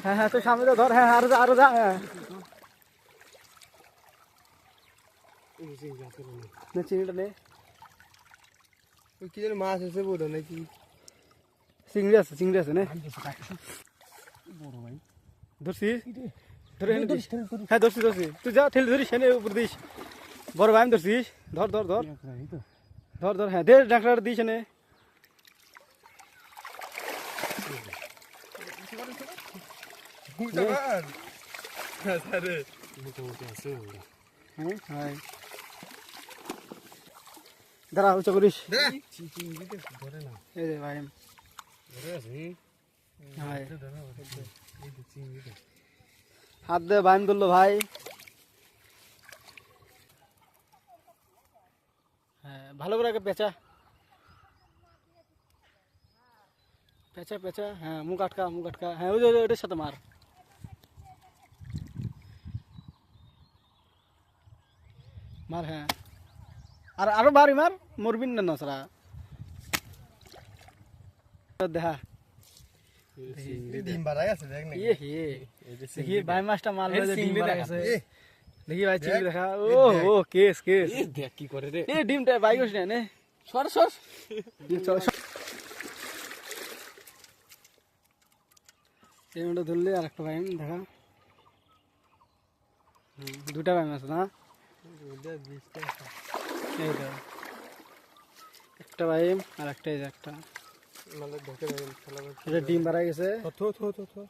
হ্যাঁ হ্যাঁ, তো সামনে তো ধর। হ্যাঁ, আরো যা, আরো যা। হ্যাঁ, চিংড়িটা নে। কি যেন মাছ আছে বোধ নাকি? চিংড়ি আছে, চিংড়ি আছে নে। বড় ভাই ধরছিস? ধরে এনে দিস। হ্যাঁ, ধরছি ধরছি। তুই যা, ঠেলে ধরিস, এনে উপর দিস। বড় ভাই, আমি ধরছিস। ধর ধর ধর ধর ধর। হ্যাঁ, দে ডাকলাটা দিস এনে। হ্যাঁ, দাঁড়া, উঁচু করিস। এই যে ভাই, হাত দে, বাইম ধরলো ভাই। হ্যাঁ, ভালো করে আগে পেঁচা পেঁচা পেঁচা। হ্যাঁ, মুখ আটকা, মুখ আটকা। হ্যাঁ, ওই যে ওটার সাথে মার। মার, হ্যাঁ। আর আরো বাড়ি মার, মরবিন না নসরা। দেখা ডিম বাড়াই আছে দেখ না। ইয়ে হে, দেখি ভাই মাছটা মারলো যে ডিম পাড়া গেছে। দেখি ভাই, চিংড়ি দেখা। ও ও, কেস কেস। দেখ কি করে রে। এ ডিমটা বাইক হইছ না নে। সর সর। চল সর। এই মতো ধরলে আর একটা ভাই দেখা। দুটা ভাই মাছ না, এই তো একটা ভাই আর একটা, এই যে একটা। মানে ঢোকে এটা ডিম বাড়া গেছে। থো থো থো থো।